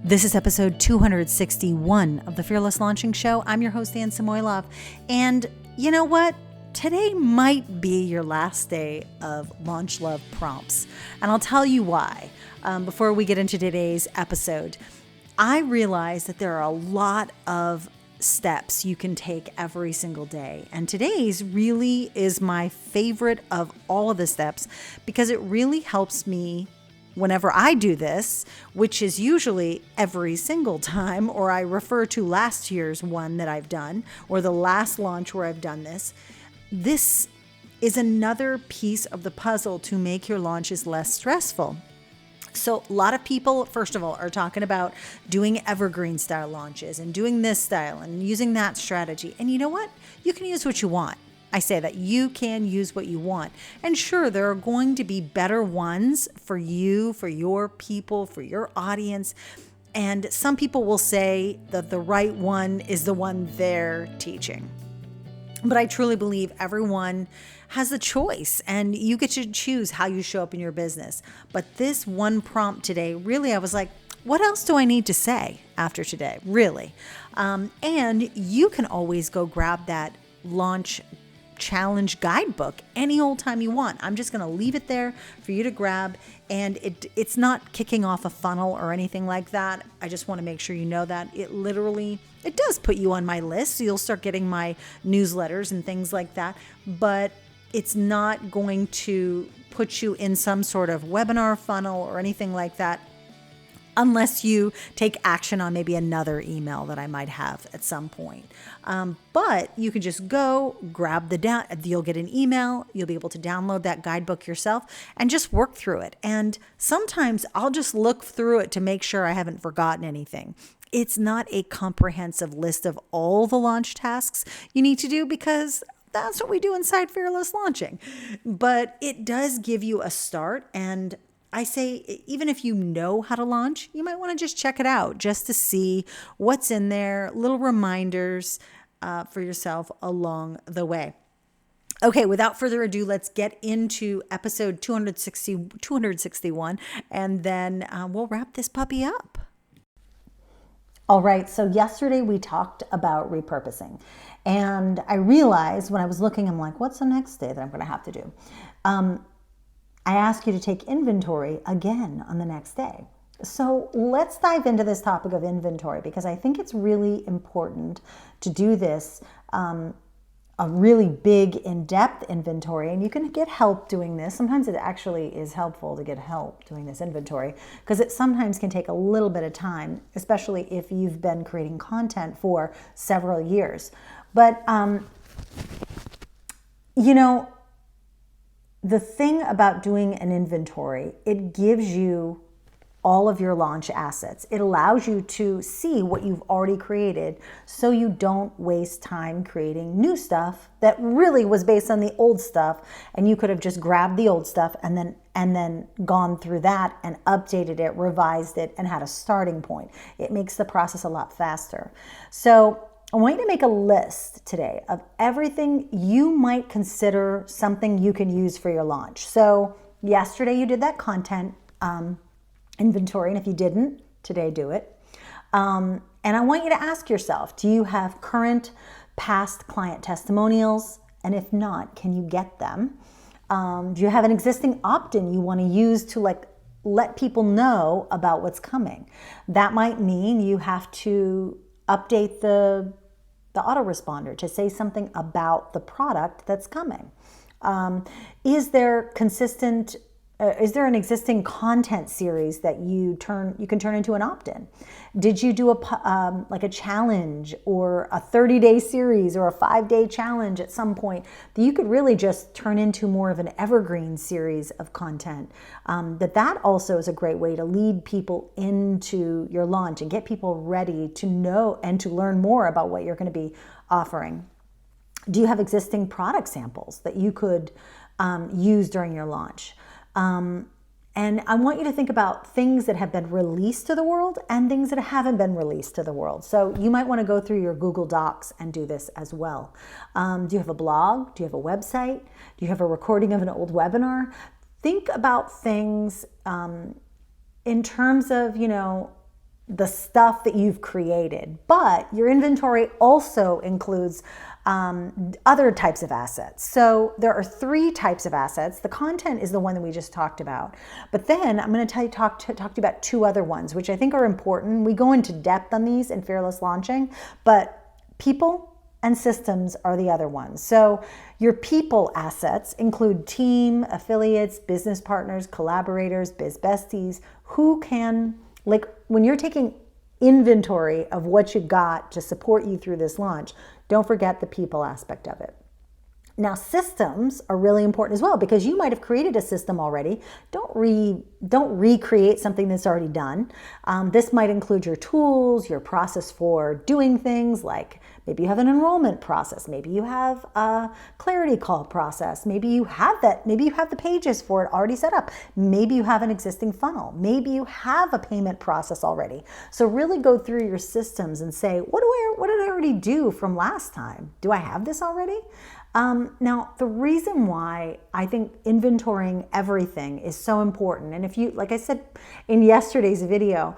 This is episode 261 of the Fearless Launching Show. I'm your host, Ann Samoilov. And you know what? Today might be your last day of Launch Love prompts. And I'll tell you why. Before we get into today's episode, I realize that there are a lot of steps you can take every single day. And today's really is my favorite of all of the steps because it really helps me whenever I do this, which is usually every single time, or I refer to last year's one that I've done, or the last launch where I've done this. This is another piece of the puzzle to make your launches less stressful. So a lot of people, first of all, are talking about doing evergreen style launches and doing this style and using that strategy. And you know what? You can use what you want. I say that you can use what you want. And sure, there are going to be better ones for you, for your people, for your audience. And some people will say that the right one is the one they're teaching. But I truly believe everyone has a choice and you get to choose how you show up in your business. But this one prompt today, really, I was like, what else do I need to say after today? Really. And you can always go grab that launch challenge guidebook any old time you want. I'm just going to leave it there for you to grab, and it's not kicking off a funnel or anything like that. I just want to make sure you know that it does put you on my list, so you'll start getting my newsletters and things like that, but it's not going to put you in some sort of webinar funnel or anything like that, unless you take action on maybe another email that I might have at some point. But you can just go grab you'll get an email, you'll be able to download that guidebook yourself and just work through it. And sometimes I'll just look through it to make sure I haven't forgotten anything. It's not a comprehensive list of all the launch tasks you need to do because that's what we do inside Fearless Launching. But it does give you a start, and I say, even if you know how to launch, you might want to just check it out just to see what's in there, little reminders for yourself along the way. Okay, without further ado, let's get into episode 261, and then we'll wrap this puppy up. All right, so yesterday we talked about repurposing, and I realized when I was looking, I'm like, what's the next day that I'm going to have to do? I ask you to take inventory again on the next day. So let's dive into this topic of inventory because I think it's really important to do this, a really big in-depth inventory, and you can get help doing this. Sometimes it actually is helpful to get help doing this inventory because it sometimes can take a little bit of time, especially if you've been creating content for several years. But, the thing about doing an inventory, it gives you all of your launch assets. It allows you to see what you've already created so you don't waste time creating new stuff that really was based on the old stuff, and you could have just grabbed the old stuff and then gone through that and updated it, revised it, and had a starting point. It makes the process a lot faster. So I want you to make a list today of everything you might consider something you can use for your launch. So yesterday you did that content inventory, and if you didn't, today do it. And I want you to ask yourself, do you have current, past client testimonials? And if not, can you get them? Do you have an existing opt-in you want to use to let people know about what's coming? That might mean you have to update the autoresponder to say something about the product that's coming. Is there an existing content series that you can turn into an opt-in? Did you do a challenge or a 30-day series or a 5-day challenge at some point that you could really just turn into more of an evergreen series of content? That also is a great way to lead people into your launch and get people ready to know and to learn more about what you're going to be offering. Do you have existing product samples that you could use during your launch? And I want you to think about things that have been released to the world and things that haven't been released to the world. So you might want to go through your Google Docs and do this as well. Do you have a blog? Do you have a website? Do you have a recording of an old webinar? Think about things in terms of, the stuff that you've created, but your inventory also includes other types of assets. So there are 3 types of assets. The content is the one that we just talked about, but then I'm going to talk to you about 2 other ones, which I think are important. We go into depth on these in Fearless Launching, but people and systems are the other ones. So your people assets include team, affiliates, business partners, collaborators, biz besties, who can, like when you're taking inventory of what you got to support you through this launch, don't forget the people aspect of it. Now, systems are really important as well, because you might have created a system already. Don't recreate something that's already done. This might include your tools, your process for doing things, like maybe you have an enrollment process, maybe you have a clarity call process, maybe you have the pages for it already set up, maybe you have an existing funnel, maybe you have a payment process already. So really go through your systems and say, what did I already do from last time? Do I have this already? Now, the reason why I think inventorying everything is so important, and if you, like I said in yesterday's video,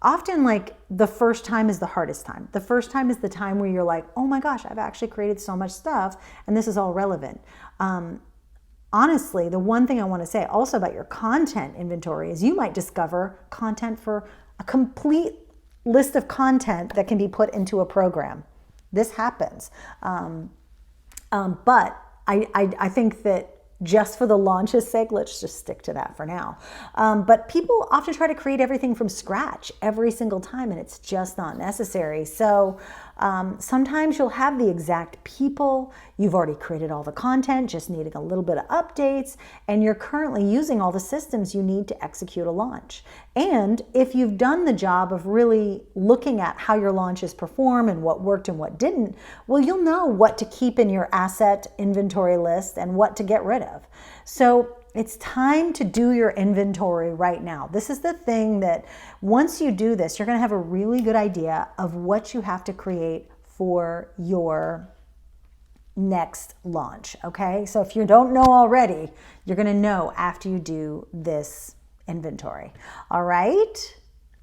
often like the first time is the hardest time. The first time is the time where you're like, oh my gosh, I've actually created so much stuff and this is all relevant. Honestly, the one thing I want to say also about your content inventory is you might discover content for a complete list of content that can be put into a program. This happens. But I think that just for the launch's sake, let's just stick to that for now. But people often try to create everything from scratch every single time, and it's just not necessary. So sometimes you'll have the exact people, you've already created all the content, just needing a little bit of updates, and you're currently using all the systems you need to execute a launch. And if you've done the job of really looking at how your launches perform and what worked and what didn't, well, you'll know what to keep in your asset inventory list and what to get rid of. So it's time to do your inventory right now. This is the thing that once you do this, you're going to have a really good idea of what you have to create for your next launch. Okay. So if you don't know already, you're going to know after you do this inventory. All right.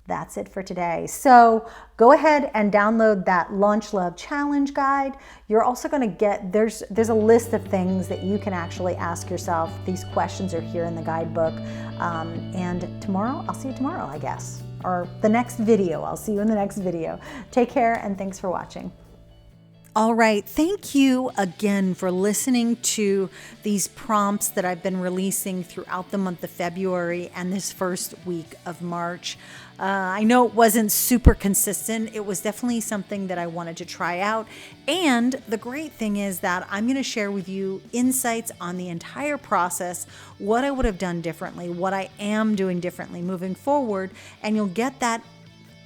That's it for today. So go ahead and download that Launch Love Challenge guide. You're also going to get, there's a list of things that you can actually ask yourself. These questions are here in the guidebook. And tomorrow, I'll see you tomorrow, I guess, or the next video. I'll see you in the next video. Take care and thanks for watching. All right. Thank you again for listening to these prompts that I've been releasing throughout the month of February and this first week of March. I know it wasn't super consistent. It was definitely something that I wanted to try out. And the great thing is that I'm going to share with you insights on the entire process, what I would have done differently, what I am doing differently moving forward. And you'll get that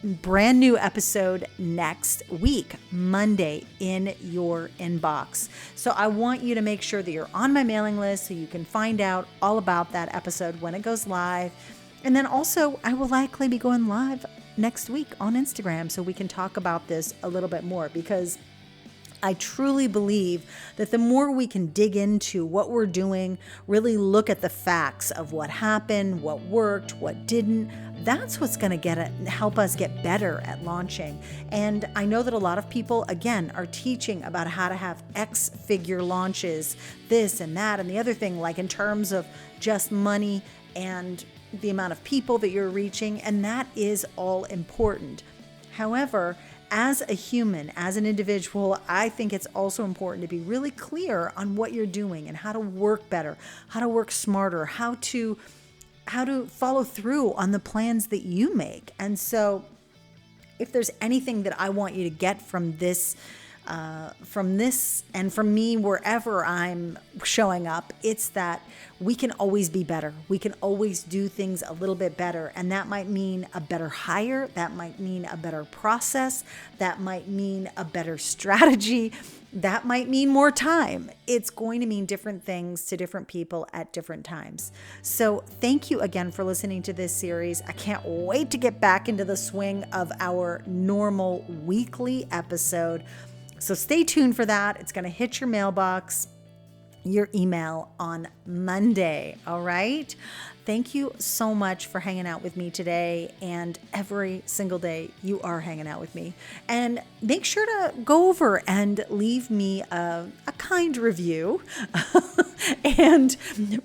brand new episode next week, Monday, in your inbox. So I want you to make sure that you're on my mailing list so you can find out all about that episode when it goes live. And then also, I will likely be going live next week on Instagram so we can talk about this a little bit more, because I truly believe that the more we can dig into what we're doing, really look at the facts of what happened, what worked, what didn't, that's what's going to help us get better at launching. And I know that a lot of people, again, are teaching about how to have X-figure launches, this and that and the other thing, like in terms of just money and the amount of people that you're reaching, and that is all important. However, as a human, as an individual, I think it's also important to be really clear on what you're doing and how to work better, how to work smarter, how to follow through on the plans that you make. And so if there's anything that I want you to get from this and from me, wherever I'm showing up, it's that we can always be better. We can always do things a little bit better. And that might mean a better hire. That might mean a better process. That might mean a better strategy. That might mean more time. It's going to mean different things to different people at different times. So thank you again for listening to this series. I can't wait to get back into the swing of our normal weekly episode. So stay tuned for that. It's going to hit your mailbox your email on Monday. All right. Thank you so much for hanging out with me today, and every single day you are hanging out with me. And make sure to go over and leave me a kind review and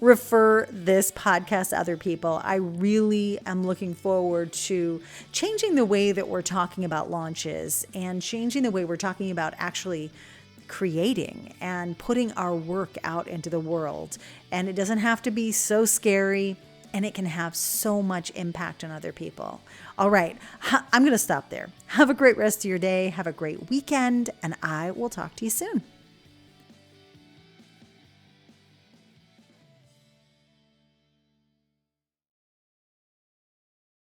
refer this podcast to other people. I really am looking forward to changing the way that we're talking about launches and changing the way we're talking about actually creating and putting our work out into the world. And it doesn't have to be so scary, and it can have so much impact on other people. All right, I'm going to stop there. Have a great rest of your day. Have a great weekend, and I will talk to you soon.